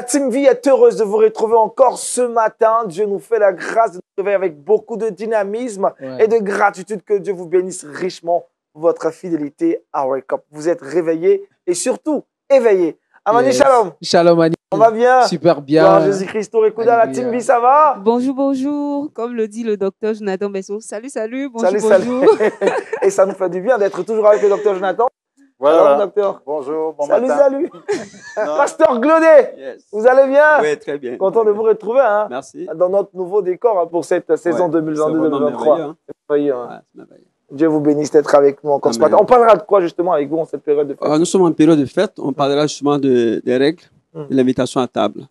Team Vie est heureuse de vous retrouver encore ce matin. Dieu nous fait la grâce de nous réveiller avec beaucoup de dynamisme et de gratitude. Que Dieu vous bénisse richement pour votre fidélité à Wake Up. Vous êtes réveillés et surtout éveillés. Amani, shalom. Shalom, Annie. On va bien? Super bien. Gloire à Jésus-Christ. Écoute, la Team Vie, ça va? Bonjour, bonjour. Comme le dit le docteur Jonathan Bessot. Salut, salut. Bonjour, salut, bonjour. Salut. Et ça nous fait du bien d'être toujours avec le docteur Jonathan. Voilà. Alors, docteur. Bonjour, bon salut, matin. Salut, Pasteur Glaudet, yes. Vous allez bien? Oui, très bien. Content de vous retrouver hein, merci. Dans notre nouveau décor pour cette saison 2022-2023. Hein. Dieu vous bénisse d'être avec nous encore ce matin. On parlera de quoi justement avec vous en cette période de fête? Nous sommes en période de fête. On parlera justement des règles de l'invitation à table.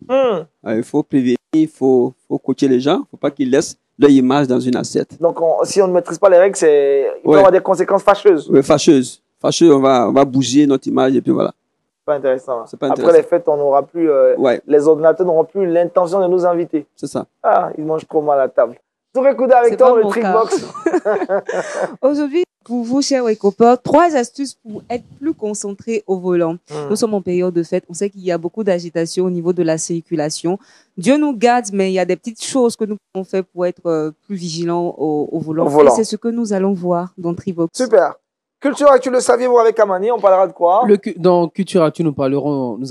Il faut prévenir, il faut coacher les gens. Il ne faut pas qu'ils laissent leur image dans une assiette. Donc, si on ne maîtrise pas les règles, il peut y avoir des conséquences fâcheuses. Oui, fâcheuses. Fâcheux, on va bouger notre image et puis voilà. Pas intéressant. C'est pas intéressant. Après les fêtes, on n'aura plus, les ordinateurs n'auront plus l'intention de nous inviter. C'est ça. Ah, ils mangent trop mal à table. Touré Kouda avec toi, le Trickbox. Aujourd'hui, pour vous, chers Wake-Uppers, 3 astuces pour être plus concentré au volant. Nous sommes en période de fête. On sait qu'il y a beaucoup d'agitation au niveau de la circulation. Dieu nous garde, mais il y a des petites choses que nous pouvons faire pour être plus vigilants au volant. Et c'est ce que nous allons voir dans Trickbox. Super. Culture Actu, le saviez-vous avec Amani, on parlera de quoi? Dans Culture Actu, nous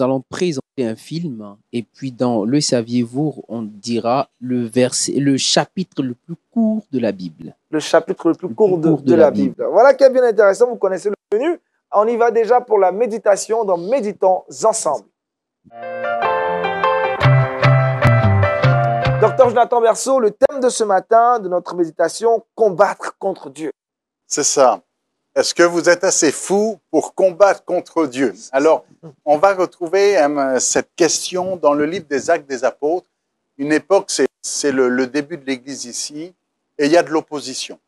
allons présenter un film. Et puis dans Le saviez-vous, on dira le chapitre le plus court de la Bible. Le chapitre le plus court de la Bible. Voilà qui est bien intéressant, vous connaissez le menu. On y va déjà pour la méditation dans Méditons ensemble. Docteur Jonathan Berceau, le thème de ce matin de notre méditation, combattre contre Dieu. C'est ça. Est-ce que vous êtes assez fou pour combattre contre Dieu? Alors, on va retrouver cette question dans le livre des Actes des Apôtres. Une époque, c'est le début de l'Église ici, et il y a de l'opposition.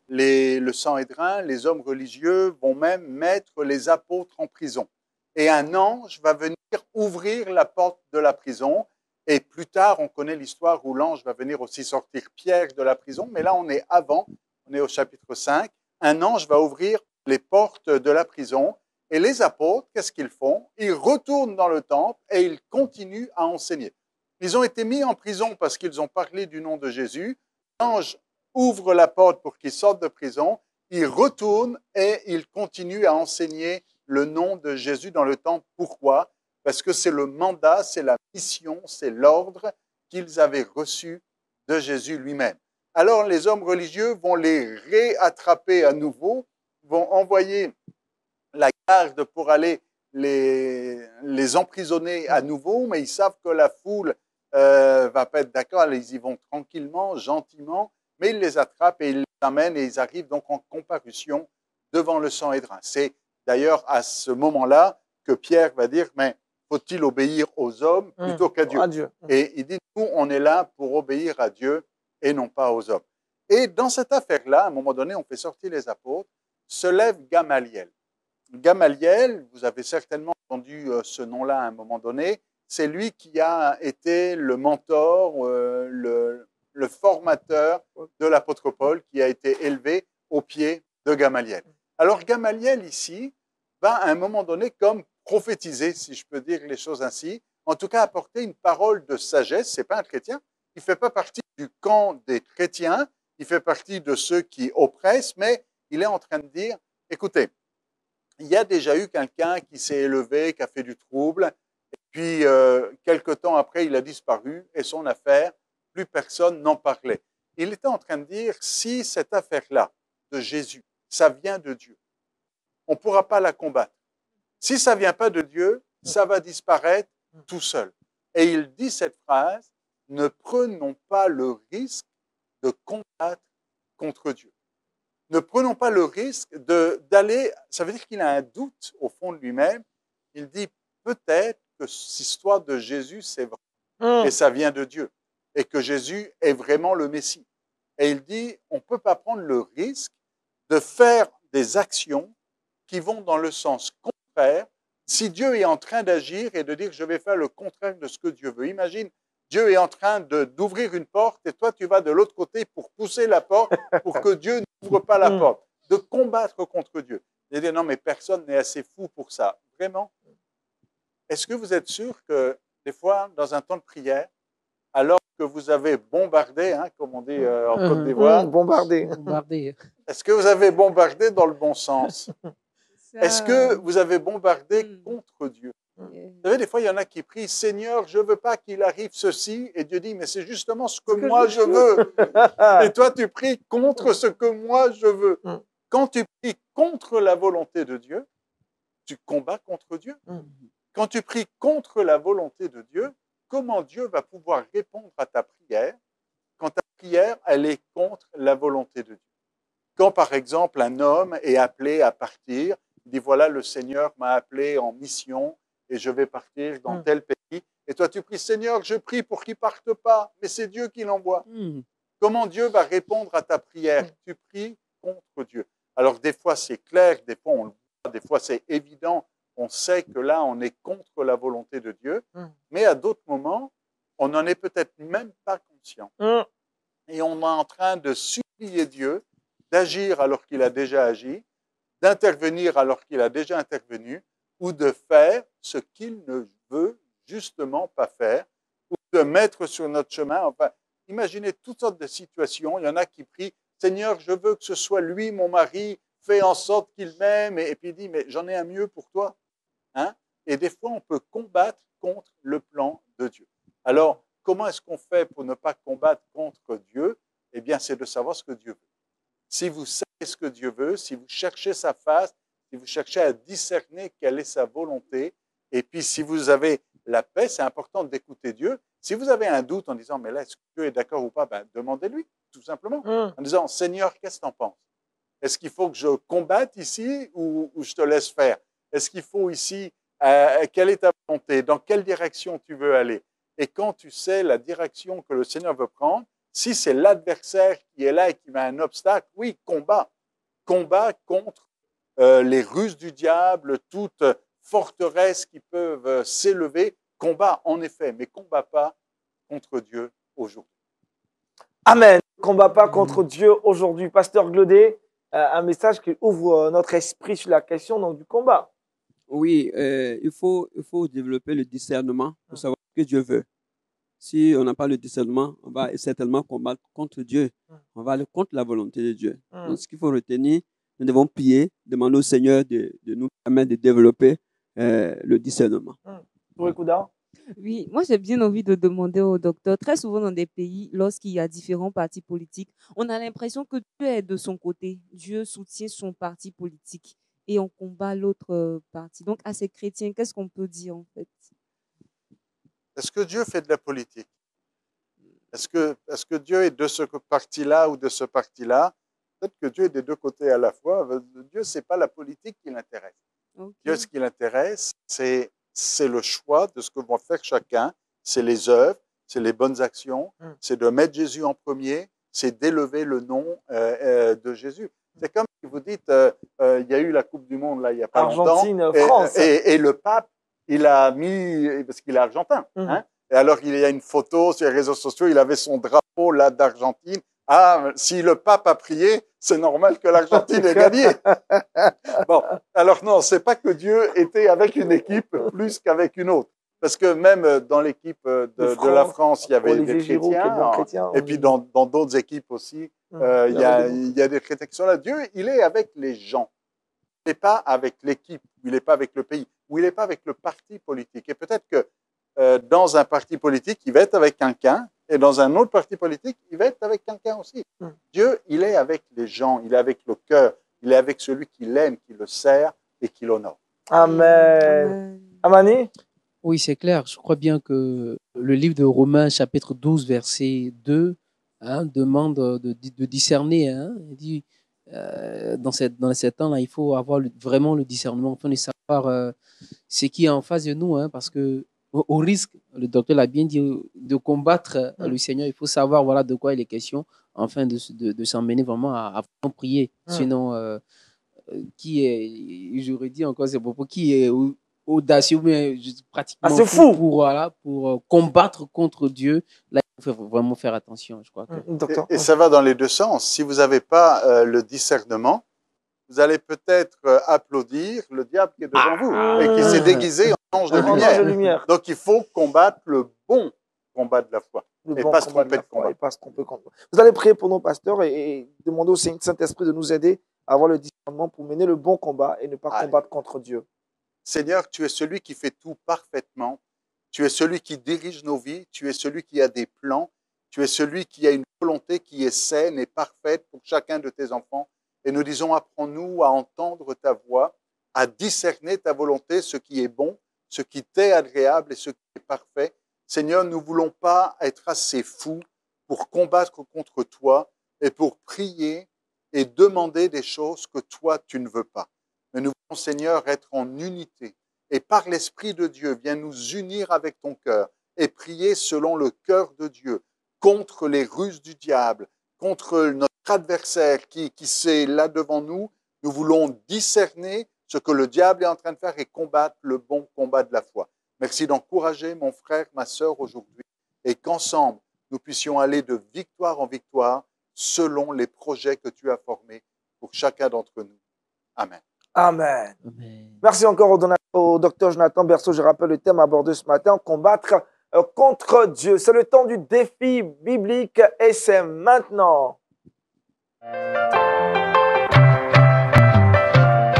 Le Sanhédrin, les hommes religieux vont même mettre les apôtres en prison. Et un ange va venir ouvrir la porte de la prison. Et plus tard, on connaît l'histoire où l'ange va venir aussi sortir Pierre de la prison. Mais là, on est avant, on est au chapitre 5. Un ange va ouvrir les portes de la prison et les apôtres, qu'est-ce qu'ils font? Ils retournent dans le temple et ils continuent à enseigner. Ils ont été mis en prison parce qu'ils ont parlé du nom de Jésus. L'ange ouvre la porte pour qu'ils sortent de prison. Ils retournent et ils continuent à enseigner le nom de Jésus dans le temple. Pourquoi? Parce que c'est le mandat, c'est la mission, c'est l'ordre qu'ils avaient reçu de Jésus lui-même. Alors, les hommes religieux vont les réattraper à nouveau, vont envoyer la garde pour aller les emprisonner à nouveau, mais ils savent que la foule va pas être d'accord, ils y vont tranquillement, gentiment, mais ils les attrapent et ils les amènent et ils arrivent donc en comparution devant le Sanhédrin. C'est d'ailleurs à ce moment-là que Pierre va dire, mais faut-il obéir aux hommes plutôt qu'à Dieu? Et il dit, nous, on est là pour obéir à Dieu et non pas aux hommes. Et dans cette affaire-là, à un moment donné, on fait sortir les apôtres, se lève Gamaliel. Gamaliel, vous avez certainement entendu ce nom-là à un moment donné, c'est lui qui a été le mentor, le formateur de l'apôtre Paul, qui a été élevé au pied de Gamaliel. Alors Gamaliel ici va à un moment donné comme prophétiser, si je peux dire les choses ainsi, en tout cas apporter une parole de sagesse. C'est pas un chrétien, il ne fait pas partie du camp des chrétiens, il fait partie de ceux qui oppressent, mais il est en train de dire, écoutez, il y a déjà eu quelqu'un qui s'est élevé, qui a fait du trouble, et puis quelque temps après, il a disparu, et son affaire, plus personne n'en parlait. Il était en train de dire, si cette affaire-là de Jésus, ça vient de Dieu, on ne pourra pas la combattre. Si ça ne vient pas de Dieu, ça va disparaître tout seul. Et il dit cette phrase, ne prenons pas le risque de combattre contre Dieu. Ne prenons pas le risque d'aller, ça veut dire qu'il a un doute au fond de lui-même. Il dit peut-être que cette histoire de Jésus, c'est vrai, et ça vient de Dieu, et que Jésus est vraiment le Messie. Et il dit, on ne peut pas prendre le risque de faire des actions qui vont dans le sens contraire, si Dieu est en train d'agir et de dire je vais faire le contraire de ce que Dieu veut. Imagine, Dieu est en train d'ouvrir une porte et toi tu vas de l'autre côté pour pousser la porte pour que Dieu n'ouvre pas la porte. De combattre contre Dieu. Et dire non mais personne n'est assez fou pour ça. Vraiment? Est-ce que vous êtes sûr que Des fois, dans un temps de prière, alors que vous avez bombardé, hein, comme on dit en Côte d'Ivoire, bombardé. Est-ce que vous avez bombardé dans le bon sens? Est-ce que vous avez bombardé contre Dieu? Vous savez, des fois, il y en a qui prient, Seigneur, je ne veux pas qu'il arrive ceci. Et Dieu dit, mais c'est justement ce que moi je veux. Et toi, tu pries contre ce que moi je veux. Quand tu pries contre la volonté de Dieu, tu combats contre Dieu. Quand tu pries contre la volonté de Dieu, comment Dieu va pouvoir répondre à ta prière quand ta prière, elle est contre la volonté de Dieu? Quand, par exemple, un homme est appelé à partir, il dit, voilà, le Seigneur m'a appelé en mission et je vais partir dans tel pays. Et toi, tu pries, Seigneur, je prie pour qu'il ne parte pas, mais c'est Dieu qui l'envoie. Comment Dieu va répondre à ta prière? Tu pries contre Dieu. Alors, des fois, c'est clair, des fois, on le voit, des fois, c'est évident. On sait que là, on est contre la volonté de Dieu. Mais à d'autres moments, on n'en est peut-être même pas conscient. Et on est en train de supplier Dieu d'agir alors qu'il a déjà agi, d'intervenir alors qu'il a déjà intervenu, ou de faire ce qu'il ne veut justement pas faire, ou de mettre sur notre chemin. Enfin, imaginez toutes sortes de situations. Il y en a qui prient, Seigneur, je veux que ce soit lui, mon mari, fais en sorte qu'il m'aime. Et puis il dit, mais j'en ai un mieux pour toi. Hein? Et des fois, on peut combattre contre le plan de Dieu. Alors, comment est-ce qu'on fait pour ne pas combattre contre Dieu? Eh bien, c'est de savoir ce que Dieu veut. Si vous savez ce que Dieu veut, si vous cherchez sa face, si vous cherchez à discerner quelle est sa volonté, et puis si vous avez la paix, c'est important d'écouter Dieu. Si vous avez un doute en disant, mais là, est-ce que Dieu est d'accord ou pas, ben, demandez-lui, tout simplement, en disant, Seigneur, qu'est-ce que tu en penses? Est-ce qu'il faut que je combatte ici ou je te laisse faire? Est-ce qu'il faut ici, quelle est ta volonté? Dans quelle direction tu veux aller? Et quand tu sais la direction que le Seigneur veut prendre, si c'est l'adversaire qui est là et qui met un obstacle, oui, combat. Combat contre les ruses du diable, toutes forteresses qui peuvent s'élever. Combat, en effet, mais combat pas contre Dieu aujourd'hui. Amen. Combat pas contre Dieu aujourd'hui. Pasteur Glaudet, un message qui ouvre notre esprit sur la question donc, du combat. Oui, il faut développer le discernement pour savoir ce que Dieu veut. Si on n'a pas le discernement, on va certainement combattre contre Dieu. On va aller contre la volonté de Dieu. Donc, ce qu'il faut retenir, nous devons prier, demander au Seigneur de nous permettre de développer le discernement. Oui, moi j'ai bien envie de demander au docteur, très souvent dans des pays, lorsqu'il y a différents partis politiques, on a l'impression que Dieu est de son côté. Dieu soutient son parti politique et on combat l'autre parti. Donc à ces chrétiens, qu'est-ce qu'on peut dire en fait? Est-ce que Dieu fait de la politique? Est-ce que Dieu est de ce parti-là ou de ce parti-là? Peut-être que Dieu est des deux côtés à la fois. Dieu, ce n'est pas la politique qui l'intéresse. Okay. Dieu, ce qui l'intéresse, c'est le choix de ce que va faire chacun. C'est les œuvres, c'est les bonnes actions, c'est de mettre Jésus en premier, c'est d'élever le nom de Jésus. C'est comme si vous dites, il y a eu la Coupe du Monde là, il n'y a pas Argentine, longtemps. France. Et le pape, il a mis, parce qu'il est argentin, hein, et alors il y a une photo sur les réseaux sociaux, il avait son drapeau là d'Argentine. Ah, si le pape a prié, c'est normal que l'Argentine ait gagné. Bon, alors non, c'est pas que Dieu était avec une équipe plus qu'avec une autre. Parce que même dans l'équipe de la France, il y avait des chrétiens, et puis dans d'autres équipes aussi, il y a des chrétiens qui sont là. Dieu, il est avec les gens. Il n'est pas avec l'équipe, il n'est pas avec le pays, ou il n'est pas avec le parti politique. Et peut-être que dans un parti politique, il va être avec quelqu'un, et dans un autre parti politique, il va être avec quelqu'un aussi. Dieu, il est avec les gens, il est avec le cœur, il est avec celui qui l'aime, qui le sert et qui l'honore. Amen. Amani? Oui, c'est clair. Je crois bien que le livre de Romains, chapitre 12, verset 2, demande de discerner. Il dit, dans ces temps-là, il faut avoir vraiment le discernement, afin de savoir ce qui est en face de nous, parce que au risque, le docteur l'a bien dit, de combattre le Seigneur, il faut savoir voilà, de quoi il est question, afin de s'emmener vraiment à prier. Sinon, qui est, j'aurais dit encore ces propos, qui est audacieux, mais pratiquement fou pour combattre contre Dieu, là, il faut vraiment faire attention, je crois. Et ça va dans les deux sens. Si vous n'avez pas le discernement, vous allez peut-être applaudir le diable qui est devant vous et qui s'est déguisé en ange de Un ange lumière. de lumière. Donc, il faut combattre le bon combat de la foi. Le Et bon pas se combat de tromper la de foi, combat. et pas se tromper de combat. Vous allez prier pour nos pasteurs et demander au Saint-Esprit de nous aider à avoir le discernement pour mener le bon combat et ne pas Allez. combattre contre Dieu. Seigneur, tu es celui qui fait tout parfaitement. Tu es celui qui dirige nos vies. Tu es celui qui a des plans. Tu es celui qui a une volonté qui est saine et parfaite pour chacun de tes enfants. Et nous disons, apprends-nous à entendre ta voix, à discerner ta volonté, ce qui est bon, ce qui t'est agréable et ce qui est parfait. Seigneur, nous ne voulons pas être assez fous pour combattre contre toi et pour prier et demander des choses que toi, tu ne veux pas. Mais nous voulons, Seigneur, être en unité. Et par l'Esprit de Dieu, viens nous unir avec ton cœur et prier selon le cœur de Dieu, contre les ruses du diable, contre notre adversaire qui est là devant nous. Nous voulons discerner ce que le diable est en train de faire et combattre le bon combat de la foi. Merci d'encourager mon frère, ma sœur aujourd'hui et qu'ensemble, nous puissions aller de victoire en victoire selon les projets que tu as formés pour chacun d'entre nous. Amen. Amen. Amen. Merci encore au docteur Jonathan Berceau. Je rappelle le thème abordé ce matin, combattre contre Dieu. C'est le temps du défi biblique et c'est maintenant.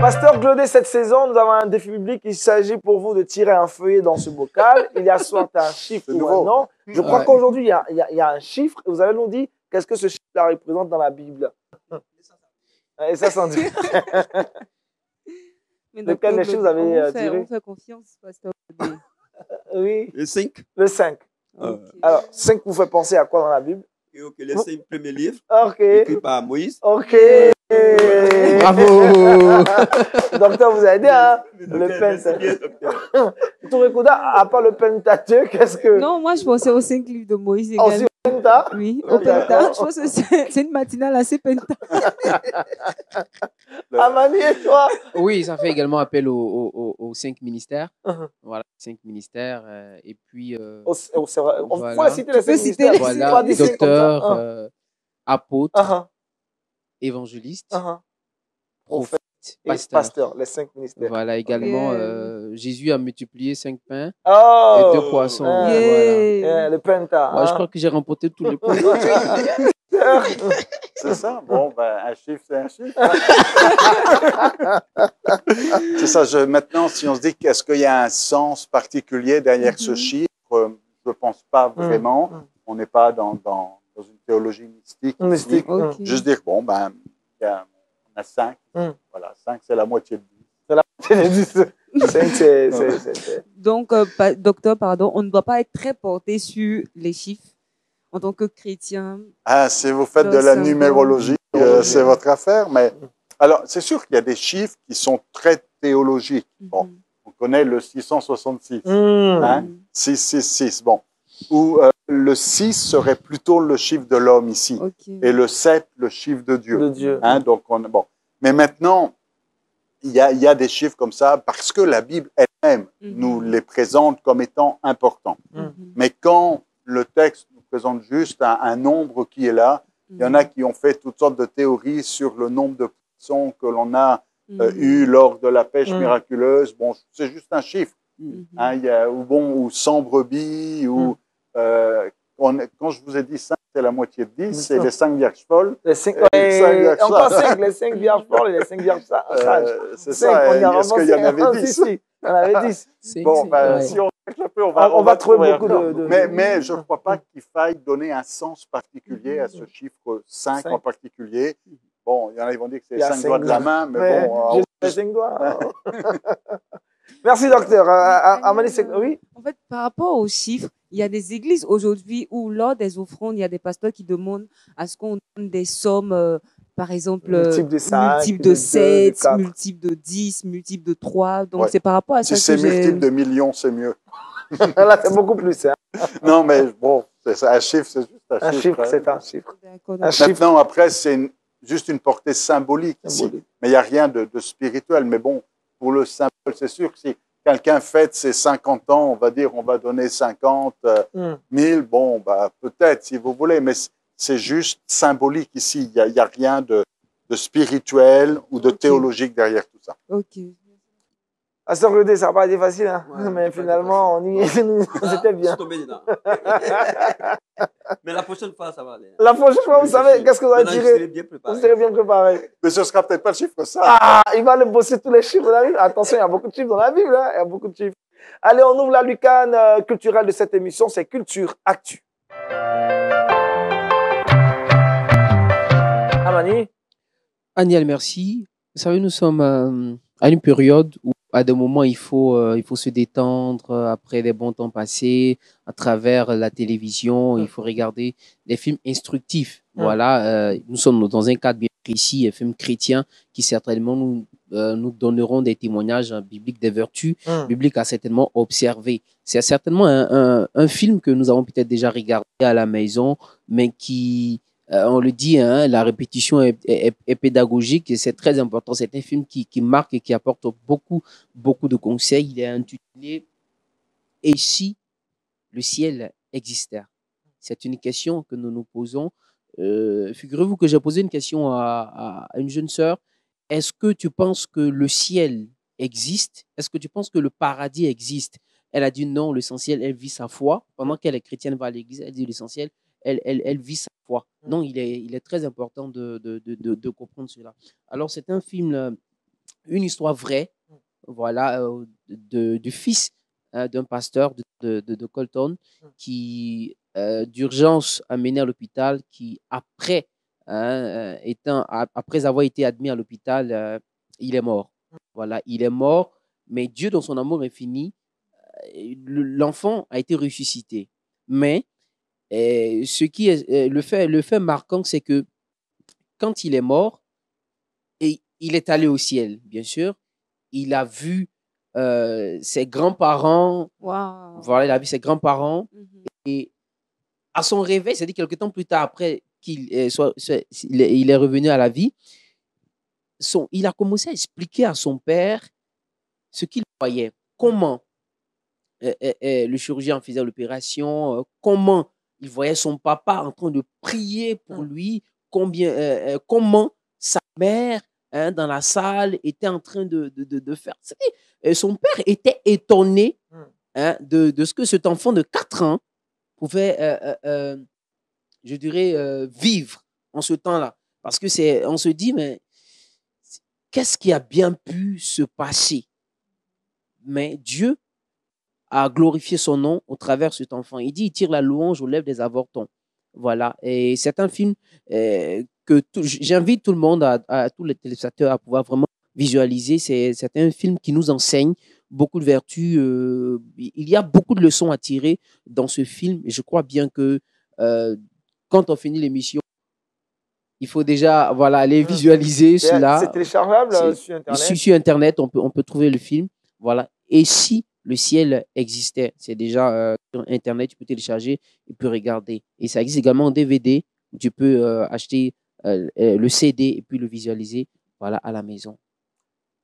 Pasteur Glaudet, cette saison, nous avons un défi biblique. Il s'agit pour vous de tirer un feuillet dans ce bocal. Il y a soit un chiffre C'est ou nouveau. un nom. Je crois Ouais. qu'aujourd'hui, il y a un chiffre. Et vous allez nous dire qu'est-ce que ce chiffre-là représente dans la Bible. Et ça, sans dire. Mais Lequel des docteur, chiffres vous avez tiré? On fait confiance, pasteur. Oui, Les 5. le 5. Ok. Alors, 5 vous fait penser à quoi dans la Bible? Les 5 premiers livres Ok. écrits par Moïse. Ok. Bravo. Docteur, vous avez aidé, hein? Le Merci bien, Pentateuque. docteur. Touré Kouda, à part le Pentateuque, qu'est-ce que. Non, moi, je pensais aux 5 livres de Moïse Ah, aussi également. au Penta? Oui, Oh, au Penta. d'accord. Je pense que c'est une matinale assez Penta. Amani et toi? Oui, ça fait également appel aux 5 ministères. Uh-huh. Voilà, 5 ministères. Et puis, C'est vrai. On Voilà. peut citer les Tu peux 5 citer ministères. les Pas voilà, des cinq comme ça. docteur, apôtre, Uh-huh. évangéliste, Uh-huh. prophète, Et pasteur. pasteur, les 5 ministères. Voilà, également, Yeah. Jésus a multiplié 5 pains Oh! et 2 poissons. Yeah. Voilà. Le Penta. Moi, je hein. crois que j'ai remporté tous les points. C'est ça? Bon, ben, un chiffre, c'est un chiffre. C'est ça. Maintenant, si on se dit qu'est-ce qu'il y a un sens particulier derrière ce chiffre, je ne pense pas vraiment. On n'est pas dans une théologie mystique. Mystique. Ok. Juste dire, bon, ben, on a 5. Voilà, 5, c'est la moitié de 10. 5, c'est. Donc, docteur, pardon, on ne doit pas être très porté sur les chiffres en tant que chrétien. Ah, si vous faites Le de la symbole. numérologie, c'est votre affaire. Mais alors, c'est sûr qu'il y a des chiffres qui sont très théologiques. Bon, on connaît le 666, hein, 666. Bon, où le 6 serait plutôt le chiffre de l'homme ici, Ok. et le 7 le chiffre de Dieu. De Dieu. Hein, donc bon. Mais maintenant, il y a des chiffres comme ça parce que la Bible elle-même nous les présente comme étant importants. Mais quand le texte nous présente juste un nombre qui est là, il y en a qui ont fait toutes sortes de théories sur le nombre de poissons que l'on a eu lors de la pêche miraculeuse. Bon, c'est juste un chiffre. Hein, ou 100 brebis, ou quand je vous ai dit 5, c'est la moitié de 10, c'est les 5 vierges folles. Les 5 vierges encore sages. 5, les 5 vierges folles et les 5 vierges sages. C'est ça. Est-ce qu'il y en avait 10? Si, il y en avait 10. Bon, ben, Ouais. si on cherche un peu, On va trouver beaucoup de- Mais je ne crois pas qu'il faille donner un sens particulier à ce chiffre 5 en particulier. Bon, il y en a qui vont dire que c'est Il y a 5 doigts de la main, mais bon. Jésus a 5 doigts. Merci, docteur. Amani, oui? En fait, par rapport aux chiffres, il y a des églises aujourd'hui où, lors des offrandes, il y a des pasteurs qui demandent à ce qu'on donne des sommes, par exemple, Multiples de 5, multiples de de 2, 7, de 4. multiples de 10, multiples de 3. Donc, Ouais. c'est par rapport à ça Si c'est que j'ai... multiple de millions, c'est mieux. Là, c'est beaucoup plus. Hein. Non, mais bon, un chiffre, c'est juste un chiffre. Un chiffre, hein. c'est un chiffre. D'accord, Un d'accord. chiffre. Maintenant, après, c'est juste une portée symbolique ici. Symbolique. Mais il n'y a rien de spirituel. Mais bon, pour le symbole, c'est sûr que si quelqu'un fête ses 50 ans, on va dire on va donner 50 000, bon, bah, peut-être si vous voulez, mais c'est juste symbolique ici. Il n'y a rien de spirituel ou de théologique derrière tout ça. Ok. Pasteur Rudé, ça n'a pas été facile, hein? Ouais, Mais finalement, c'était bien. Je suis tombé dedans. Mais la prochaine fois, ça va aller. La prochaine fois, vous savez, qu'est-ce que vous allez Maintenant, je serai tirer? bien Vous préparé. serez bien préparé. Mais ce ne sera peut-être pas le chiffre ça. Ah, il va le bosser tous les chiffres de la Bible. Attention, il y a beaucoup de chiffres dans la Bible, hein? Il y a beaucoup de chiffres. Allez, on ouvre la lucane culturelle de cette émission, c'est Culture Actu. Amani? Aniel, merci. Vous savez, nous sommes à une période où, à des moments, il faut se détendre après des bons temps passés, à travers la télévision. Il faut regarder des films instructifs. Voilà, nous sommes dans un cadre bien précis, un film chrétien qui certainement nous donneront des témoignages bibliques, des vertus bibliques à certainement observer. C'est certainement un film que nous avons peut-être déjà regardé à la maison, mais qui on le dit, hein, la répétition est pédagogique et c'est très important. C'est un film qui marque et qui apporte beaucoup de conseils. Il est intitulé « Et si le ciel existait ?» C'est une question que nous nous posons. Figurez-vous que j'ai posé une question à une jeune sœur. Est-ce que tu penses que le ciel existe? Est-ce que tu penses que le paradis existe? Elle a dit non, l'essentiel, elle vit sa foi. Pendant qu'elle est chrétienne, va à l'église, elle dit l'essentiel, elle vit sa foi. Non, il est très important de comprendre cela. Alors, c'est un film, une histoire vraie, voilà, du fils d'un pasteur de Colton qui, d'urgence, amené à l'hôpital, qui, après avoir été admis à l'hôpital, il est mort. Voilà, il est mort, mais Dieu, dans son amour infini, l'enfant a été ressuscité. Mais ce qui est le fait marquant, c'est que quand il est mort, et il est allé au ciel, bien sûr, il a vu ses grands-parents. Wow. Voilà, il a vu ses grands-parents. Et à son réveil, c'est-à-dire quelques temps plus tard, après qu'il il est revenu à la vie, il a commencé à expliquer à son père ce qu'il voyait, comment le chirurgien faisait l'opération, comment il voyait son papa en train de prier pour lui, comment sa mère, hein, dans la salle, était en train de faire. Son père était étonné, hein, de ce que cet enfant de 4 ans pouvait, je dirais, vivre en ce temps-là. Parce que on se dit, mais qu'est-ce qui a bien pu se passer? Mais Dieu a glorifié son nom au travers de cet enfant. Il dit, il tire la louange aux lèvres des avortons. Voilà. Et c'est un film que j'invite tout le monde, à tous les téléspectateurs, à pouvoir vraiment visualiser. C'est un film qui nous enseigne beaucoup de vertus. Il y a beaucoup de leçons à tirer dans ce film. Et je crois bien que quand on finit l'émission, il faut déjà aller visualiser cela. C'est téléchargeable sur Internet. Sur Internet, on peut trouver le film. Voilà. Et si le ciel existait, c'est déjà sur Internet, tu peux télécharger et puis regarder. Et ça existe également en DVD, où tu peux acheter le CD et puis le visualiser, voilà, à la maison.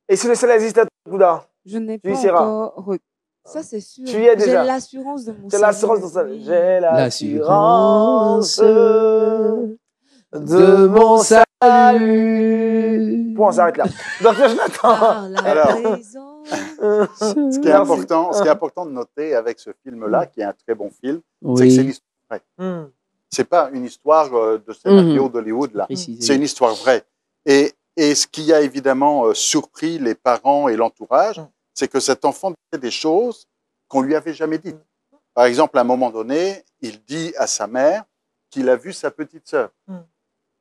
Et si le ciel existait, Bouddha? Je n'ai pas encore... Ça, c'est sûr. Tu y es déjà. J'ai l'assurance de mon J'ai l'assurance de ça. Oui. J'ai l'assurance de mon salut. Bon, on s'arrête là. Donc, Jonathan. Ce qui est important de noter avec ce film-là, qui est un très bon film, c'est que c'est l'histoire vraie. C'est pas une histoire de scénario d'Hollywood, là. C'est une histoire vraie. Et ce qui a évidemment surpris les parents et l'entourage, c'est que cet enfant disait des choses qu'on lui avait jamais dites. Par exemple, à un moment donné, il dit à sa mère qu'il a vu sa petite sœur.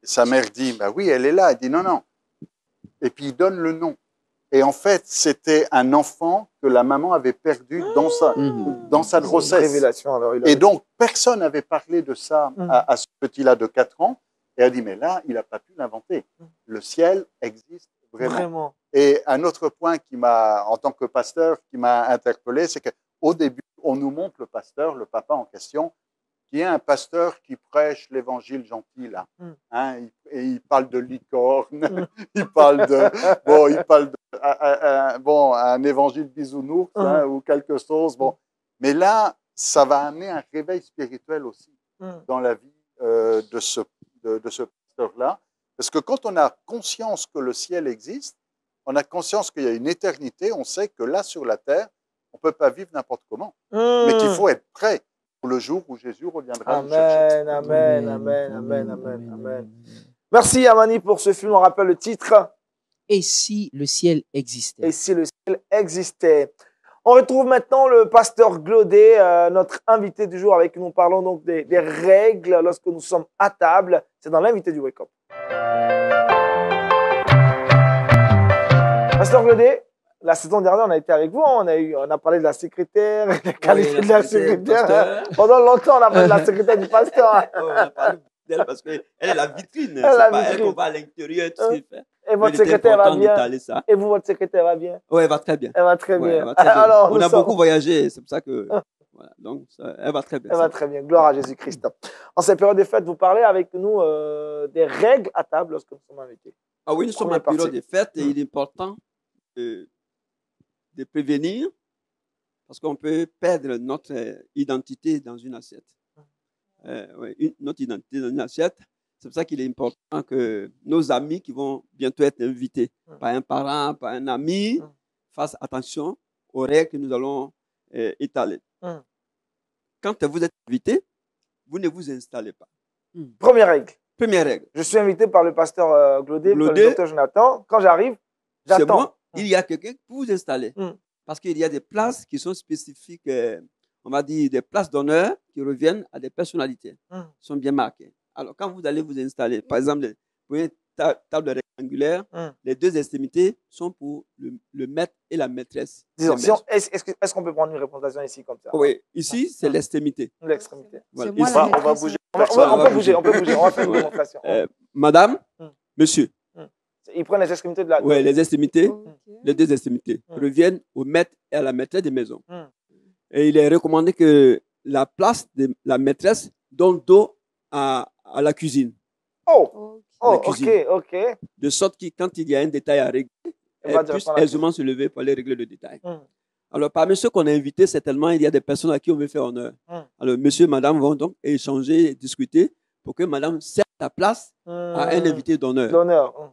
Sa mère dit, bah oui, elle est là. Elle dit, non, non. Et puis, il donne le nom. Et en fait, c'était un enfant que la maman avait perdu dans sa grossesse. Révélation, alors, et donc, personne n'avait parlé de ça à ce petit-là de 4 ans. Et elle dit, mais là, il n'a pas pu l'inventer. Le ciel existe vraiment. Et un autre point en tant que pasteur, qui m'a interpellé, c'est qu'au début, on nous montre le pasteur, le papa en question, qui est un pasteur qui prêche l'évangile gentil, là. Hein, et il parle de licorne, il parle un évangile bisounours, hein, ou quelque chose. Bon. Mais là, ça va amener un réveil spirituel aussi dans la vie de ce pasteur-là. Parce que quand on a conscience que le ciel existe, on a conscience qu'il y a une éternité, on sait que là, sur la terre, on ne peut pas vivre n'importe comment. Mais qu'il faut être prêt pour le jour où Jésus reviendra nous chercher. Amen, amen, amen, amen, amen, amen. Merci Amani pour ce film. On rappelle le titre. Et si le ciel existait? Et si le ciel existait? On retrouve maintenant le pasteur Glaudet, notre invité du jour, avec qui nous parlons donc des règles lorsque nous sommes à table. C'est dans l'invité du Wake Up. Pasteur Glaudet, la saison dernière, on a été avec vous. On a parlé de la secrétaire, la qualité de la secrétaire. Pendant longtemps, on a parlé de la secrétaire du pasteur. On a parlé d'elle parce qu'elle est la vitrine. C'est la pas elle vitrine. qu'on va à l'intérieur, tout ce qu'il fait. Et votre Il était secrétaire va important bien. d'étaler ça. Et vous, votre secrétaire va bien? Oui, elle va très bien. Elle va très Ouais, bien. elle va très bien. Alors, on a beaucoup voyagé, c'est pour ça que. Voilà, donc, elle va très bien. Elle va très bien. Gloire à Jésus-Christ. En cette période des fêtes, vous parlez avec nous des règles à table lorsque nous sommes invités. Ah oui, nous sommes en période des fêtes et il est important de prévenir parce qu'on peut perdre notre identité dans une assiette. Notre identité dans une assiette. C'est pour ça qu'il est important que nos amis qui vont bientôt être invités par un parent, par un ami, fassent attention aux règles que nous allons étaler. Quand vous êtes invité, vous ne vous installez pas. Première règle. Première règle. Je suis invité par le pasteur Glaudet, par le docteur Jonathan. Quand j'arrive, j'attends. C'est moi. Il y a quelqu'un pour vous installer. Parce qu'il y a des places qui sont spécifiques, on va dire des places d'honneur qui reviennent à des personnalités, sont bien marquées. Alors, quand vous allez vous installer, par exemple, vous voyez une table rectangulaire, les deux extrémités sont pour le maître et la maîtresse. Disons, est-ce qu'on peut prendre une représentation ici comme ça? Oui, ici, c'est l'extrémité. L'extrémité. Voilà. Moi, Ici, la On va maîtresse, bouger. hein. On peut bouger, on peut bouger. On va faire une démonstration. madame, monsieur. Ils prennent les extrémités de la. Oui, les extrémités, Ok. les deux extrémités reviennent au maître et à la maîtresse des maisons. Et il est recommandé que la place de la maîtresse donne dos à la cuisine. Oh, La cuisine. ok. De sorte que quand il y a un détail à régler, elle puisse aisément se lever pour aller régler le détail. Alors, parmi ceux qu'on a invités, certainement, il y a des personnes à qui on veut faire honneur. Alors, monsieur, madame vont donc échanger, discuter pour que madame serve la place à un invité d'honneur.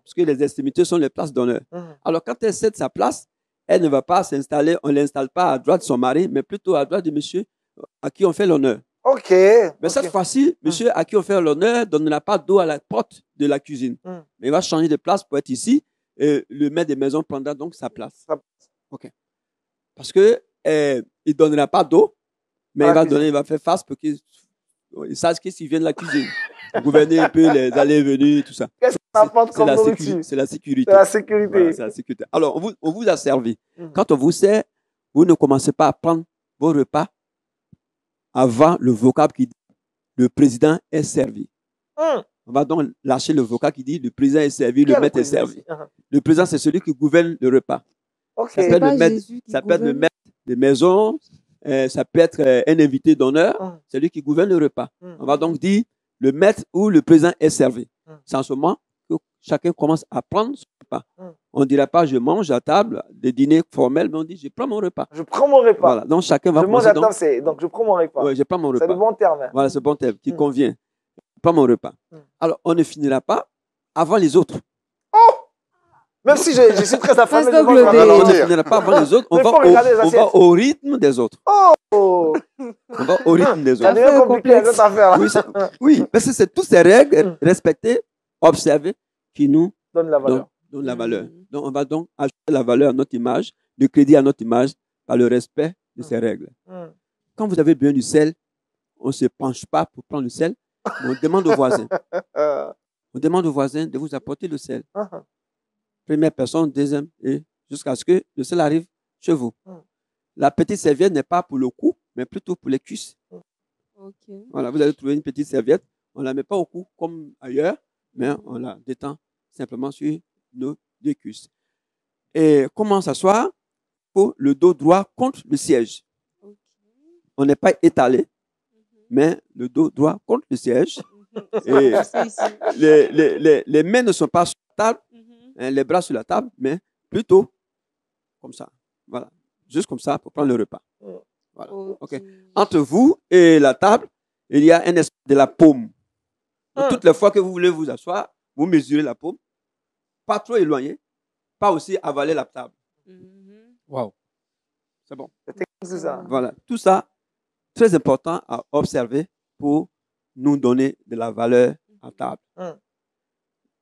Parce que les extrémités sont les places d'honneur. Alors, quand elle cède sa place, elle ne va pas s'installer, on ne l'installe pas à droite de son mari, mais plutôt à droite de monsieur à qui on fait l'honneur. Ok. Mais cette fois-ci, monsieur à qui on fait l'honneur ne donnera pas dos à la porte de la cuisine. Mais il va changer de place pour être ici et le maître des maisons prendra donc sa place. Ok. Parce que il ne donnera pas dos, mais il va faire face pour qu'il sache qu'il vient de la cuisine. Gouverner un peu les allées et venues, tout ça. Qu'est-ce que ça apporte comme nourriture? C'est la sécurité. C'est la sécurité. Voilà, c'est la sécurité. Alors, on vous a servi. Quand on vous sert, vous ne commencez pas à prendre vos repas avant le vocable qui dit le président est servi. On va donc lâcher le vocable qui dit le président est servi, le maître est servi. Le président, c'est celui qui gouverne le repas. Okay. Ça peut être le maître des maisons, ça peut être un invité d'honneur, c'est lui qui gouverne le repas. On va donc dire le maître ou le président est servi. C'est en ce moment que chacun commence à prendre son repas. On ne dira pas je mange à table, des dîners formels, mais on dit je prends mon repas. Je prends mon repas. Voilà, donc chacun va je mange à table, donc je prends mon repas. Oui, je prends mon repas. C'est le bon terme. Hein. Voilà, c'est le bon terme qui convient. Je prends mon repas. Alors, on ne finira pas avant les autres. Même si je suis très affamé, on ne finira pas avant les autres. On va au rythme des autres. On va au rythme des autres. C'est compliqué cette affaire. Oui, parce que c'est toutes ces règles respectées, observées, qui nous donnent la valeur. Donnent la valeur. Donc, on va donc ajouter la valeur à notre image, le crédit à notre image par le respect de ces règles. Quand vous avez besoin du sel, on ne se penche pas pour prendre le sel, mais on demande au voisin. On demande au voisin de vous apporter le sel. Première personne, deuxième, et jusqu'à ce que le sel arrive chez vous. La petite serviette n'est pas pour le cou, mais plutôt pour les cuisses. Voilà, vous allez trouver une petite serviette. On ne la met pas au cou comme ailleurs, mais on la détend simplement sur nos deux cuisses. Et comment s'asseoir? Pour le dos droit contre le siège. On n'est pas étalé, mais le dos droit contre le siège. Et les mains ne sont pas sur la table, les bras sur la table, mais plutôt comme ça. Voilà. Juste comme ça pour prendre le repas. Voilà. Okay. Entre vous et la table, il y a un espace de la paume. Donc, toutes les fois que vous voulez vous asseoir, vous mesurez la paume. Pas trop éloigné, pas aussi avaler la table. Wow. C'est bon. C'est ça. Voilà. Tout ça, très important à observer pour nous donner de la valeur à table.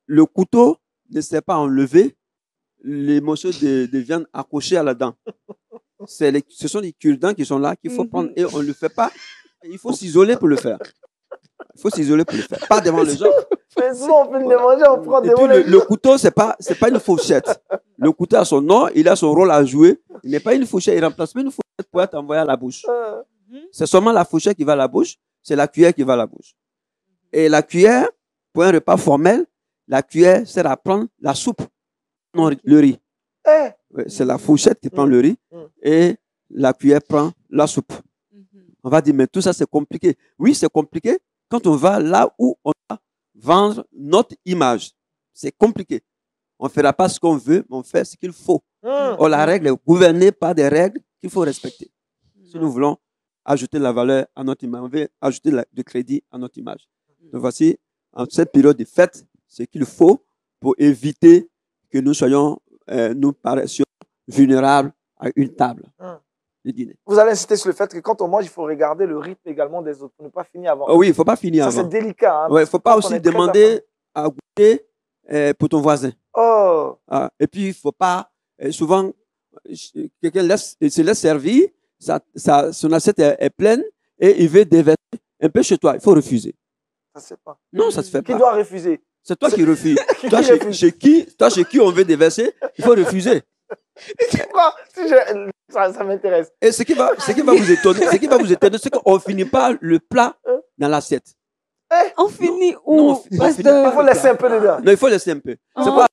Le couteau ne sert pas à enlever les morceaux de viande accrochés à la dent. Ce sont les cure-dents qui sont là qu'il faut prendre et on ne le fait pas. Il faut s'isoler pour le faire. Il faut s'isoler pour le faire. Pas devant les gens. Mais souvent, on finit de manger, on prend Et devant puis, les le couteau, c'est pas une fourchette. Le couteau a son nom, il a son rôle à jouer. Il n'est pas une fourchette, il remplace pas une fourchette pour être envoyé à la bouche. C'est seulement la fourchette qui va à la bouche, c'est la cuillère qui va à la bouche. Et la cuillère, pour un repas formel, la cuillère sert à prendre la soupe, non le riz. Ouais, c'est la fourchette qui prend le riz et la cuillère prend la soupe. On va dire, mais tout ça, c'est compliqué. Oui, c'est compliqué quand on va là où on va vendre notre image. C'est compliqué. On ne fera pas ce qu'on veut, mais on fait ce qu'il faut. Or, la règle est gouvernée par des règles qu'il faut respecter. Si nous voulons ajouter de la valeur à notre image, on veut ajouter du crédit à notre image. Donc, voici, en cette période de fête, ce qu'il faut pour éviter que nous soyons, nous paraissions vulnérables à une table de dîner. Vous allez insister sur le fait que quand on mange, il faut regarder le rythme également des autres pour ne pas finir avant. Oh oui, il ne faut pas finir avant. Ça, c'est délicat. Il ne faut pas aussi demander à goûter pour ton voisin. Et puis, il ne faut pas, souvent, quelqu'un se laisse servir, son assiette est pleine et il veut déverser un peu chez toi. Il faut refuser. Ça se fait pas. Non, ça ne se fait pas. Qui doit refuser? C'est toi qui refuses. Toi, chez qui on veut déverser, il faut refuser. Ça m'intéresse. Et ce qui va vous étonner, c'est qu'on ne finit pas le plat dans l'assiette. On finit où? Non, il faut laisser un peu dedans. Non, il faut laisser un peu. C'est quoi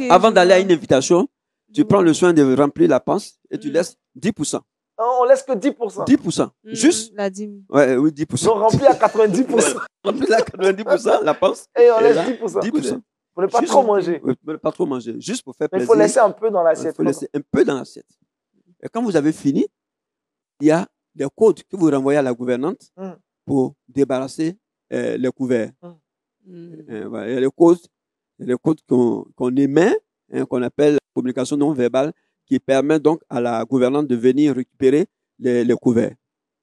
avant d'aller à une invitation, tu prends le soin de remplir la panse et tu laisses 10%. On laisse que 10%. 10%. Juste. La dîme. Ouais, oui, 10%. Donc rempli à 90%. Rempli à 90%, la panse. Et on laisse 10%. 10%. Pour ne pas trop manger. Oui, pour ne pas trop manger. Juste pour faire Mais plaisir. il faut laisser un peu dans l'assiette. Il faut laisser un peu dans l'assiette. Et quand vous avez fini, il y a des codes que vous renvoyez à la gouvernante pour débarrasser les couverts. Voilà. Il y a les codes qu'on émet, qu'on appelle la communication non verbale, qui permet donc à la gouvernante de venir récupérer les couverts.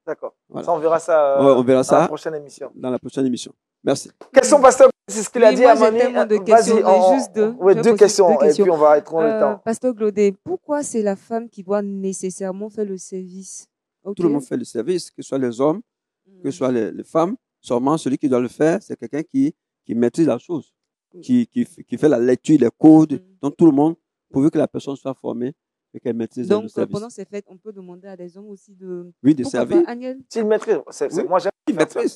D'accord. Voilà. Ça, on verra ça, on verra dans la prochaine émission. Dans la prochaine émission. Merci. Question, pasteur, c'est ce qu'il a dit à Mani. Vas-y, juste deux. Oui, deux questions, et puis on va être le temps. Pasteur Glaudet, pourquoi c'est la femme qui doit nécessairement faire le service? Tout le monde fait le service, que ce soit les hommes, que ce soit les femmes. Seulement, celui qui doit le faire, c'est quelqu'un qui maîtrise la chose, qui fait la lecture, les codes. Donc, tout le monde, pourvu que la personne soit formée et qu'elle maîtrise le service. Donc, pendant ces fêtes, on peut demander à des hommes aussi de... Oui, de servir. S'ils maîtrisent. Moi,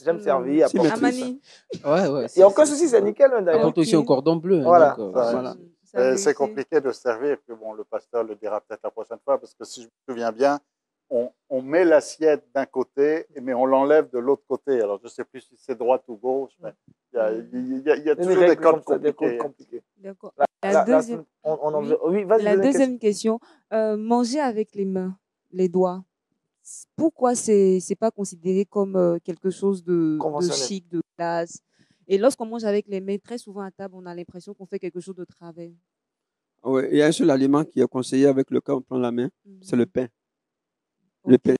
j'aime servir. Amani. Ouais. Il n'y a aucun souci, c'est nickel, d'ailleurs. Apporte aussi un cordon bleu. Voilà. C'est compliqué de servir. Et puis, bon, le pasteur le dira peut-être la prochaine fois, parce que si je me souviens bien, on met l'assiette d'un côté, mais on l'enlève de l'autre côté. Alors, je ne sais plus si c'est droite ou gauche, mais il y a toujours des codes compliqués. D'accord. La deuxième question, manger avec les mains, les doigts, pourquoi c'est pas considéré comme quelque chose de chic, de classe? Et lorsqu'on mange avec les mains, très souvent à table, on a l'impression qu'on fait quelque chose de travers. Oui, il y a un seul aliment qui est conseillé avec lequel on prend la main, c'est le pain. Le pain.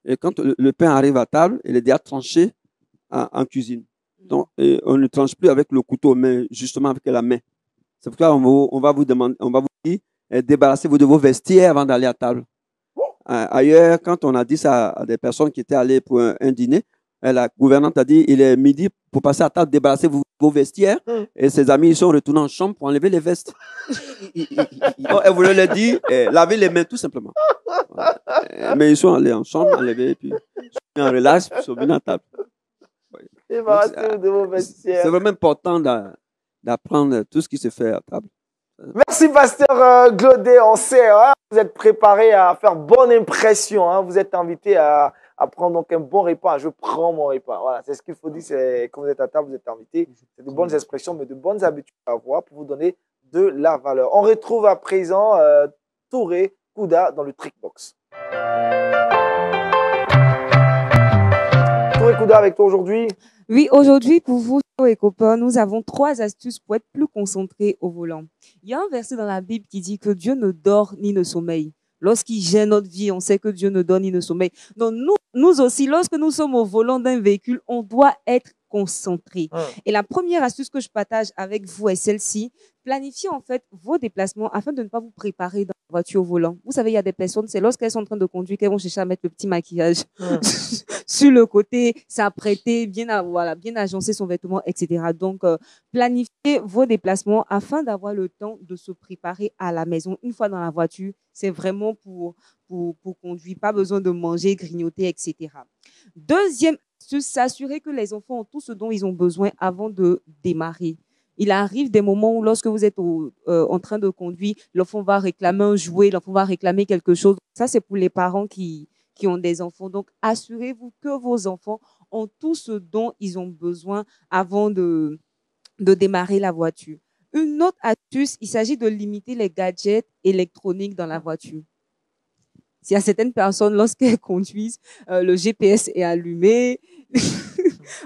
Et quand le pain arrive à table, il est déjà tranché en cuisine. Donc, on ne tranche plus avec le couteau, mais justement avec la main. C'est pourquoi on va vous dire, débarrassez-vous de vos vestiaires avant d'aller à table. Ailleurs, quand on a dit ça à des personnes qui étaient allées pour un dîner, la gouvernante a dit, il est midi, pour passer à table, débarrassez-vous de vos vestiaires. Et ses amis, ils sont retournés en chambre pour enlever les vestes. Donc, elle voulait leur dire, lavez les mains tout simplement. Mais ils sont allés en chambre, enlever, et puis ils sont venus en relax, puis ils sont venus à table. Débarrassez-vous de vos vestiaires. C'est vraiment important d'apprendre tout ce qui se fait à table. Merci, pasteur Glaudet. On sait, vous êtes préparé à faire bonne impression. Vous êtes invité à prendre donc un bon repas. Je prends mon repas. Voilà, c'est ce qu'il faut dire. C'est quand vous êtes à table, vous êtes invité. C'est de bonnes expressions, mais de bonnes habitudes à avoir pour vous donner de la valeur. On retrouve à présent Touré Kouda dans le Trickbox. Touré Kouda avec toi aujourd'hui. Oui, aujourd'hui, pour vous, et copains, nous avons 3 astuces pour être plus concentrés au volant. Il y a un verset dans la Bible qui dit que Dieu ne dort ni ne sommeille. Lorsqu'il gère notre vie, on sait que Dieu ne dort ni ne sommeille. Donc, nous aussi, lorsque nous sommes au volant d'un véhicule, on doit être concentrés. Et la première astuce que je partage avec vous est celle-ci. Planifiez en fait vos déplacements afin de ne pas vous préparer dans la voiture au volant. Vous savez, il y a des personnes, c'est lorsqu'elles sont en train de conduire qu'elles vont chercher à mettre le petit maquillage sur le côté, s'apprêter, bien agencer son vêtement, etc. Donc, planifiez vos déplacements afin d'avoir le temps de se préparer à la maison. Une fois dans la voiture, c'est vraiment pour conduire, pas besoin de manger, grignoter, etc. Deuxième astuce, s'assurer que les enfants ont tout ce dont ils ont besoin avant de démarrer. Il arrive des moments où lorsque vous êtes en train de conduire, l'enfant va réclamer un jouet, l'enfant va réclamer quelque chose. Ça, c'est pour les parents qui ont des enfants. Donc, assurez-vous que vos enfants ont tout ce dont ils ont besoin avant de démarrer la voiture. Une autre astuce, il s'agit de limiter les gadgets électroniques dans la voiture. S'il y a certaines personnes, lorsqu'elles conduisent, le GPS est allumé,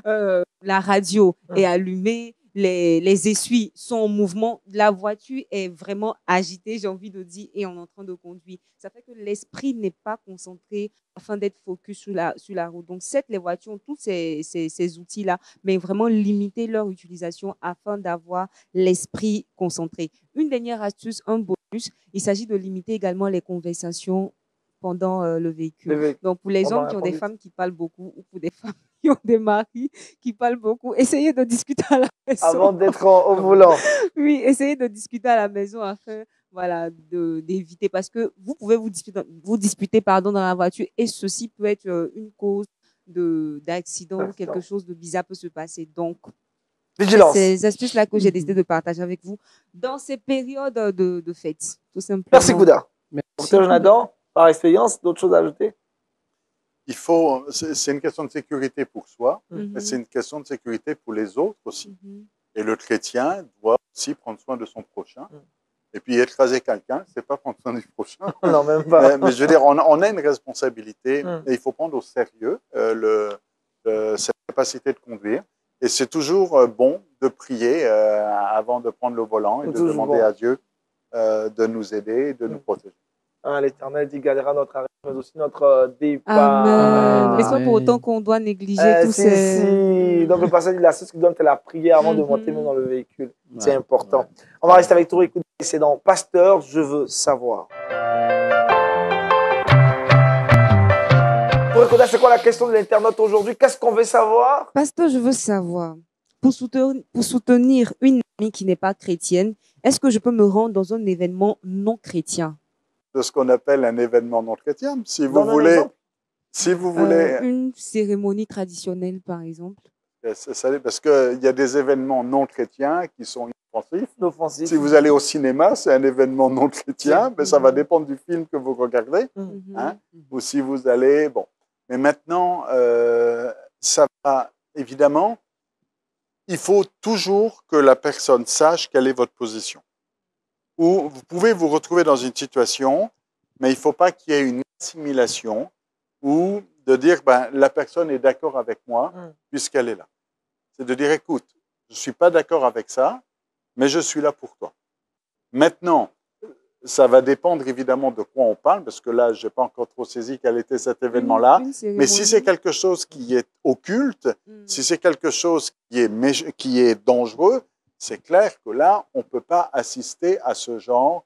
la radio est allumée, les essuies sont en mouvement, la voiture est vraiment agitée, j'ai envie de dire, et on est en train de conduire. Ça fait que l'esprit n'est pas concentré afin d'être focus sur la route. Donc, certes, les voitures ont tous ces outils-là, mais vraiment limiter leur utilisation afin d'avoir l'esprit concentré. Une dernière astuce, un bonus, il s'agit de limiter également les conversations pendant le véhicule. Donc, pour les hommes qui ont des femmes qui parlent beaucoup ou pour des femmes qui ont des maris qui parlent beaucoup, essayez de discuter à la maison. Avant d'être au volant. Oui, essayez de discuter à la maison afin d'éviter, parce que vous pouvez vous disputer dans la voiture et ceci peut être une cause d'accident ou quelque chose de bizarre peut se passer. Donc, vigilance. Ces astuces-là que j'ai décidé de partager avec vous dans ces périodes de fêtes, tout simplement. Merci, Gouda. Merci. Docteur Jonathan, par expérience, d'autres choses à ajouter? C'est une question de sécurité pour soi, mais c'est une question de sécurité pour les autres aussi. Et le chrétien doit aussi prendre soin de son prochain. Et puis écraser quelqu'un, c'est pas prendre soin du prochain. Non, même pas. Mais je veux dire, on a une responsabilité et il faut prendre au sérieux cette capacité de conduire. Et c'est toujours bon de prier avant de prendre le volant et de demander à Dieu de nous aider et de nous protéger. L'Éternel dit gardera notre arrivée, mais aussi notre départ. Amen. Mais sans pour autant qu'on doit négliger tous ces... Donc le passage dit la chose qui donne, c'est la prière avant de monter même dans le véhicule. C'est important. On va rester avec toi. Écoute, c'est dans Pasteur, je veux savoir. Pour reconnaître, c'est quoi la question de l'internaute aujourd'hui? Qu'est-ce qu'on veut savoir? Pasteur, je veux savoir. Pour soutenir une amie qui n'est pas chrétienne, est-ce que je peux me rendre dans un événement non chrétien? De ce qu'on appelle un événement non chrétien. Si vous voulez, une cérémonie traditionnelle, par exemple. Parce qu'il y a des événements non chrétiens qui sont inoffensifs. Si vous allez au cinéma, c'est un événement non chrétien, mais ça va dépendre du film que vous regardez. Ou si vous allez... Bon. Mais maintenant, ça va... Évidemment, il faut toujours que la personne sache quelle est votre position. Ou vous pouvez vous retrouver dans une situation, mais il ne faut pas qu'il y ait une assimilation ou de dire la personne est d'accord avec moi puisqu'elle est là. C'est de dire écoute, je ne suis pas d'accord avec ça, mais je suis là pour toi. Maintenant, ça va dépendre évidemment de quoi on parle, parce que là, je n'ai pas encore trop saisi quel était cet événement-là. Mais si c'est quelque chose qui est occulte, si c'est quelque chose qui est dangereux, c'est clair que là, on ne peut pas assister à ce genre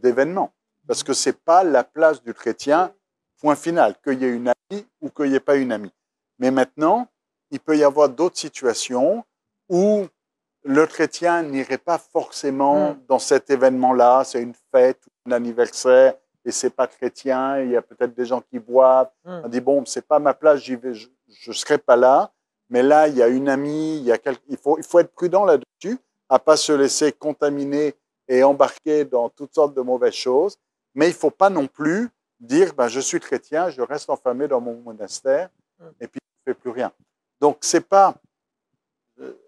d'événement. Parce que ce n'est pas la place du chrétien, point final, qu'il y ait une amie ou qu'il n'y ait pas une amie. Mais maintenant, il peut y avoir d'autres situations où le chrétien n'irait pas forcément dans cet événement-là. C'est une fête ou un anniversaire et ce n'est pas chrétien. Il y a peut-être des gens qui boivent. On dit, bon, ce n'est pas ma place, j'y vais, je ne serai pas là. Mais là, il y a une amie, il faut être prudent là-dessus, à ne pas se laisser contaminer et embarquer dans toutes sortes de mauvaises choses. Mais il ne faut pas non plus dire, je suis chrétien, je reste enfermé dans mon monastère et puis je ne fais plus rien. Donc, c'est pas...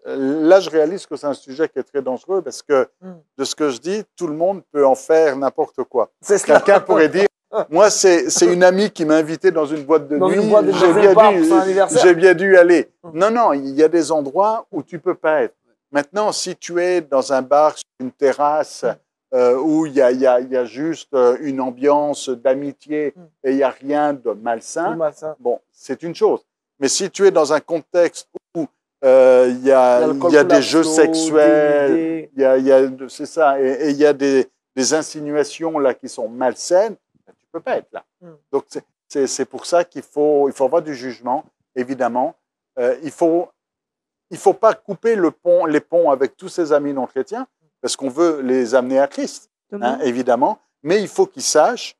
Là, je réalise que c'est un sujet qui est très dangereux parce que de ce que je dis, tout le monde peut en faire n'importe quoi. Quelqu'un pourrait dire, Moi, c'est une amie qui m'a invité dans une boîte de Dans nuit. une boîte de J'ai deuxième bien part dû- pour son anniversaire. j'ai bien dû aller. Non, non, il y a des endroits où tu peux pas être. Maintenant, si tu es dans un bar, sur une terrasse, où il y a juste une ambiance d'amitié et il n'y a rien de malsain, bon, c'est une chose. Mais si tu es dans un contexte où il y a des jeux sexuels, c'est ça, et il y a des insinuations là qui sont malsaines, tu peux pas être là. Donc c'est pour ça qu'il faut avoir du jugement, évidemment. Il faut pas couper les ponts avec tous ces amis non chrétiens, parce qu'on veut les amener à Christ, hein, évidemment. Mais il faut qu'ils sachent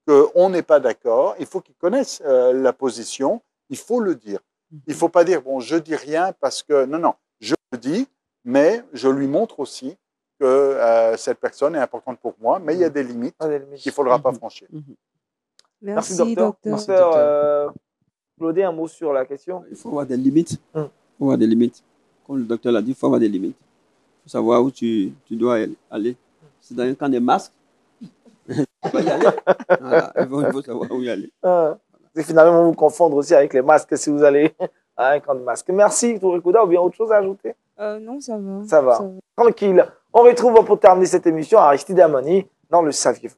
qu'on n'est pas d'accord. Il faut qu'ils connaissent la position. Il faut le dire. Il ne faut pas dire, bon, je dis rien parce que... Non, non, je le dis, mais je lui montre aussi que cette personne est importante pour moi, mais il y a des limites qu'il ne faudra pas franchir. Merci, docteur. docteur. Docteur, Claudie, un mot sur la question. Il faut avoir des limites. Il faut avoir des limites. Comme le docteur l'a dit, il faut avoir des limites. Il faut savoir où tu dois aller. C'est dans un camp de masques. Il faut y aller. Voilà. Il faut savoir où y aller. C'est finalement vous confondre aussi avec les masques si vous allez à un camp de masques. Merci, Touré Kouda. Ou bien autre chose à ajouter? Non, ça va. Ça va. Tranquille. On retrouve pour terminer cette émission Aristide Amoni dans le Saviez-vous.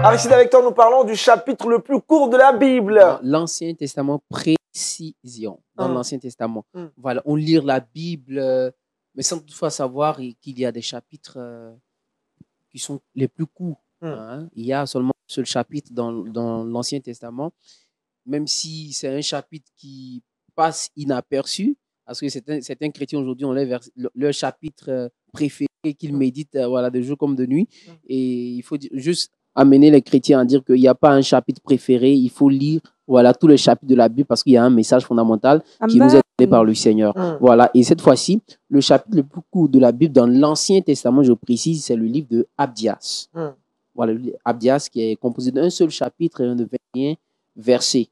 Aristide, avec toi, nous parlons du chapitre le plus court de la Bible. Dans l'Ancien Testament, précision. Dans l'Ancien Testament. Voilà, on lit la Bible, mais sans toutefois savoir qu'il y a des chapitres qui sont les plus courts. Hein. Il y a seulement un seul chapitre dans l'Ancien Testament, même si c'est un chapitre qui passe inaperçu, parce que certains chrétiens aujourd'hui ont leur chapitre préféré qu'ils méditent voilà, de jour comme de nuit. Et il faut juste amener les chrétiens à dire qu'il n'y a pas un chapitre préféré. Il faut lire voilà, tous les chapitres de la Bible parce qu'il y a un message fondamental qui nous est donné par le Seigneur. Voilà. Et cette fois-ci, le chapitre le plus court de la Bible dans l'Ancien Testament, je précise, c'est le livre de Abdias. Voilà, le livre Abdias qui est composé d'un seul chapitre et de 21 versets.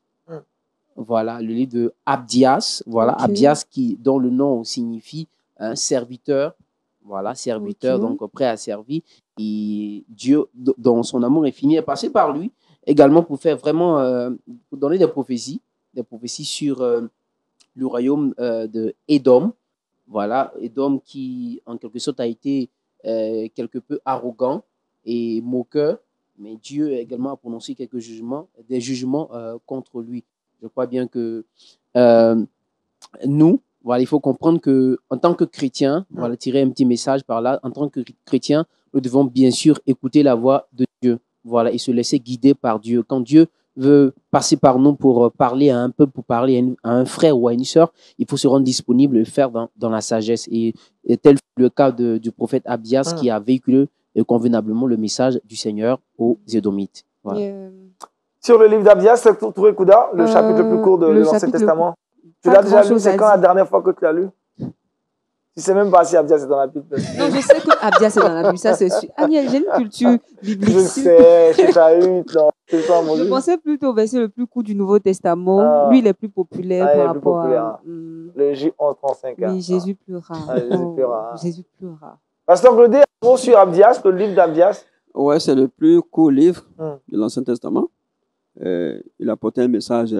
Voilà, le livre de Abdias. Voilà, Abdias dont le nom signifie un serviteur. Voilà, serviteur, donc prêt à servir. Et Dieu, dans son amour infini, est passé par lui également pour faire vraiment, pour donner des prophéties sur le royaume de Édom. Voilà, Édom qui, en quelque sorte, a été quelque peu arrogant et moqueur, mais Dieu également a prononcé des jugements contre lui. Je crois bien que nous, voilà, il faut comprendre que en tant que chrétien, voilà, tirer un petit message par là, en tant que chrétien, nous devons bien sûr écouter la voix de Dieu, voilà, et se laisser guider par Dieu. Quand Dieu veut passer par nous pour parler à un peuple, pour parler à un frère ou à une sœur, il faut se rendre disponible et le faire dans la sagesse. Et tel fut le cas du prophète Abdias qui a véhiculé convenablement le message du Seigneur aux Édomites. Voilà. Sur le livre d'Abdias, Touré Kouda, le chapitre le plus court de l'Ancien Testament. Tu l'as déjà lu, c'est quand la dernière fois que tu l'as lu? Tu sais même pas si Abdias est dans la Bible. Non, je sais que Abdias est dans la Bible, ça c'est sûr. Agnès, j'ai une culture biblique. Je sais, c'est ta hutte, non. Je pensais plutôt au verset le plus court du Nouveau Testament. Lui, il est plus populaire par rapport à... Le J1135. Oui, Jésus pleura. Jésus pleura. Pasteur Claudie, un mot sur Abdias, le livre d'Abdias. Ouais, c'est le plus court livre de l'Ancien Testament. Il a porté un message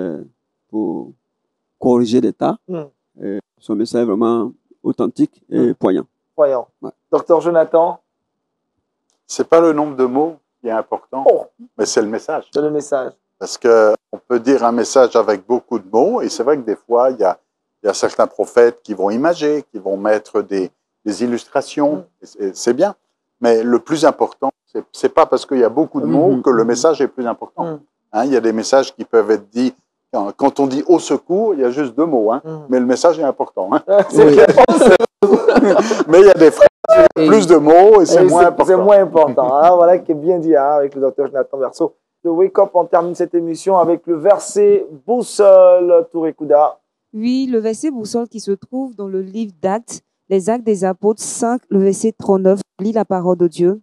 pour corriger l'État. Son message est vraiment authentique et poignant. Poignant. Ouais. Docteur Jonathan. C'est pas le nombre de mots qui est important, mais c'est le message. C'est le message. Parce qu'on peut dire un message avec beaucoup de mots, et c'est vrai que des fois, il y a certains prophètes qui vont imager, qui vont mettre des illustrations, et c'est bien. Mais le plus important, c'est pas parce qu'il y a beaucoup de mots que le message est plus important. Hein, il y a des messages qui peuvent être dits, quand on dit au secours, il y a juste 2 mots, hein, mais le message est important. Hein. Mais il y a des phrases, il y a plus de mots et c'est moins important. C'est moins important. Hein, voilà qui est bien dit avec le docteur Jonathan Verso. De Wake Up, on termine cette émission avec le verset boussole, Touré Kouda. Oui, le verset boussole qui se trouve dans le livre d'Actes, les Actes des Apôtres 5, le verset 39. Je lis la parole de Dieu.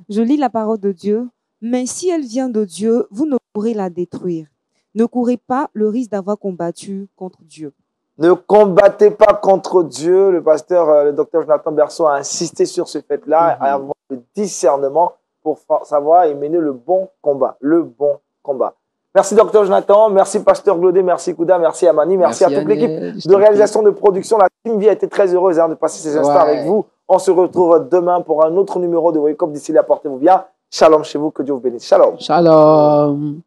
Je lis la parole de Dieu. Mais si elle vient de Dieu, vous ne pourrez la détruire. Ne courez pas le risque d'avoir combattu contre Dieu. Ne combattez pas contre Dieu. Le pasteur, le docteur Jonathan Berceau a insisté sur ce fait-là, à avoir le discernement pour savoir et mener le bon combat. Le bon combat. Merci docteur Jonathan, merci pasteur Glodé, merci Kouda, merci Amani, merci à toute l'équipe de réalisation, de production. La Team Vie a été très heureuse de passer ces instants avec vous. On se retrouve demain pour un autre numéro de Wake Up. D'ici là, portez-vous bien. Shalom chez vous, que Dieu vous bénisse. Shalom. Shalom.